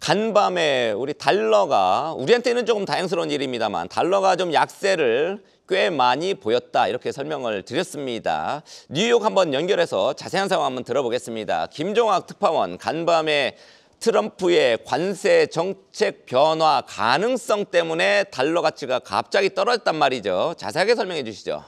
간밤에 우리 달러가 우리한테는 조금 다행스러운 일입니다만 달러가 좀 약세를 꽤 많이 보였다 이렇게 설명을 드렸습니다. 뉴욕 한번 연결해서 자세한 상황 한번 들어보겠습니다. 김종학 특파원, 간밤에 트럼프의 관세 정책 변화 가능성 때문에 달러 가치가 갑자기 떨어졌단 말이죠. 자세하게 설명해 주시죠.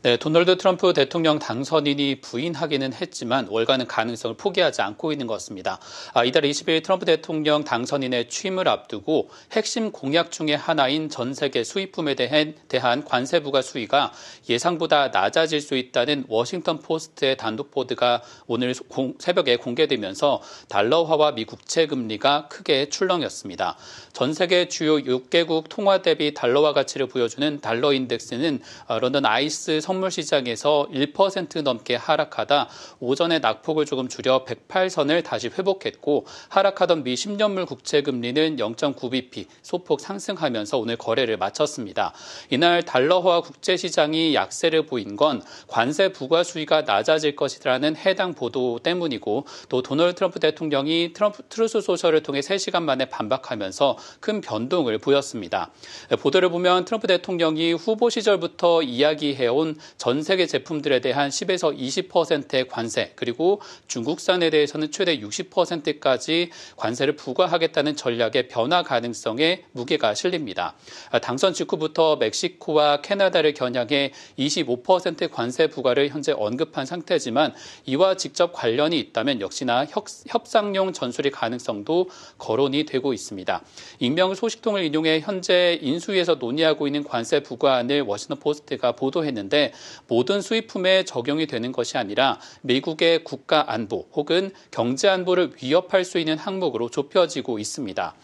네, 도널드 트럼프 대통령 당선인이 부인하기는 했지만 월가는 가능성을 포기하지 않고 있는 것 같습니다. 이달 20일 트럼프 대통령 당선인의 취임을 앞두고 핵심 공약 중의 하나인 전 세계 수입품에 대한 관세 부과 수위가 예상보다 낮아질 수 있다는 워싱턴 포스트의 단독 보도가 오늘 새벽에 공개되면서 달러화와 미 국채 금리가 크게 출렁였습니다. 전 세계 주요 6개국 통화 대비 달러화 가치를 보여주는 달러 인덱스는 런던 아이스 선물 시장에서 1% 넘게 하락하다 오전에 낙폭을 조금 줄여 108선을 다시 회복했고 하락하던 미 10년물 국채 금리는 0.9bp 소폭 상승하면서 오늘 거래를 마쳤습니다. 이날 달러화 국제 시장이 약세를 보인 건 관세 부과 수위가 낮아질 것이라는 해당 보도 때문이고 또 도널드 트럼프 대통령이 트루스 소셜을 통해 3시간 만에 반박하면서 큰 변동을 보였습니다. 보도를 보면 트럼프 대통령이 후보 시절부터 이야기해온 전 세계 제품들에 대한 10에서 20%의 관세 그리고 중국산에 대해서는 최대 60%까지 관세를 부과하겠다는 전략의 변화 가능성에 무게가 실립니다. 당선 직후부터 멕시코와 캐나다를 겨냥해 25% 관세 부과를 현재 언급한 상태지만 이와 직접 관련이 있다면 역시나 협상용 전술의 가능성도 거론이 되고 있습니다. 익명 소식통을 인용해 현재 인수위에서 논의하고 있는 관세 부과안을 워싱턴 포스트가 보도했는데 모든 수입품에 적용이 되는 것이 아니라 미국의 국가 안보 혹은 경제 안보를 위협할 수 있는 항목으로 좁혀지고 있습니다.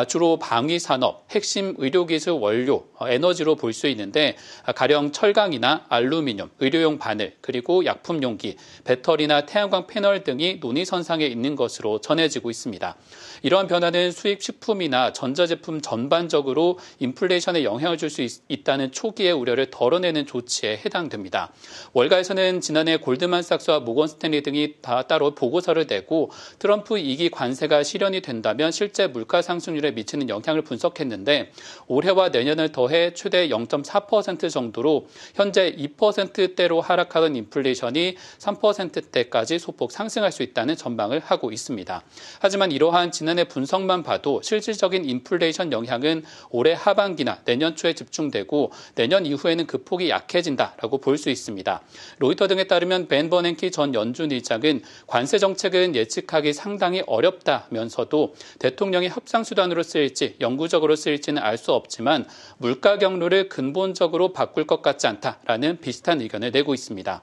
주로 방위 산업, 핵심 의료기술 원료, 에너지로 볼 수 있는데 가령 철강이나 알루미늄, 의료용 바늘, 그리고 약품 용기, 배터리나 태양광 패널 등이 논의선상에 있는 것으로 전해지고 있습니다. 이러한 변화는 수입 식품이나 전자제품 전반적으로 인플레이션에 영향을 줄 수 있다는 초기의 우려를 덜어내는 조치에 해당됩니다. 월가에서는 지난해 골드만삭스와 모건 스탠리 등이 다 따로 보고서를 내고 트럼프 2기 관세가 실현이 된다면 실제 물가 상승률에 미치는 영향을 분석했는데 올해와 내년을 더해 최대 0.4% 정도로 현재 2%대로 하락하던 인플레이션이 3%대까지 소폭 상승할 수 있다는 전망을 하고 있습니다. 하지만 이러한 지난해 분석만 봐도 실질적인 인플레이션 영향은 올해 하반기나 내년 초에 집중되고 내년 이후에는 그 폭이 약해진다라고 볼 수 있습니다. 로이터 등에 따르면 벤 버냉키 전 연준 의장은 관세 정책은 예측하기 상당히 어렵다면서도 대통령이 협상 수단으로 쓰일지 영구적으로 쓰일지는 알 수 없지만 물가 경로를 근본적으로 바꿀 것 같지 않다라는 비슷한 의견을 내고 있습니다.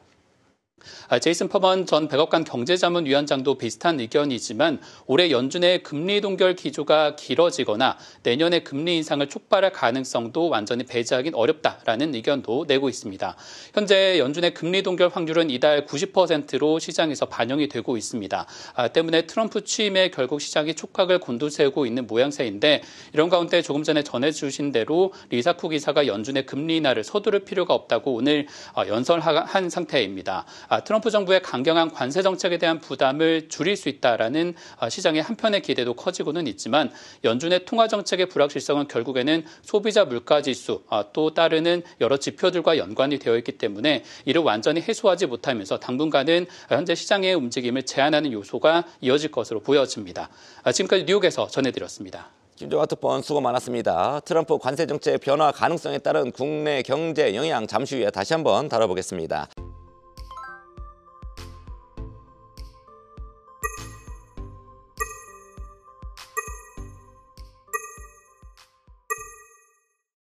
제이슨 퍼먼 전 백악관 경제자문위원장도 비슷한 의견이지만 올해 연준의 금리 동결 기조가 길어지거나 내년에 금리 인상을 촉발할 가능성도 완전히 배제하긴 어렵다라는 의견도 내고 있습니다. 현재 연준의 금리 동결 확률은 이달 90%로 시장에서 반영이 되고 있습니다. 때문에 트럼프 취임에 결국 시장이 촉각을 곤두세우고 있는 모양새인데 이런 가운데 조금 전에 전해주신 대로 리사쿠 기사가 연준의 금리 인하를 서두를 필요가 없다고 오늘 연설한 상태입니다. 트럼프 정부의 강경한 관세 정책에 대한 부담을 줄일 수 있다라는 시장의 한편의 기대도 커지고는 있지만 연준의 통화 정책의 불확실성은 결국에는 소비자 물가 지수 또 따르는 여러 지표들과 연관이 되어 있기 때문에 이를 완전히 해소하지 못하면서 당분간은 현재 시장의 움직임을 제한하는 요소가 이어질 것으로 보여집니다. 지금까지 뉴욕에서 전해드렸습니다. 김종학 특파원 수고 많았습니다. 트럼프 관세 정책 변화 가능성에 따른 국내 경제 영향 잠시 후에 다시 한번 다뤄보겠습니다.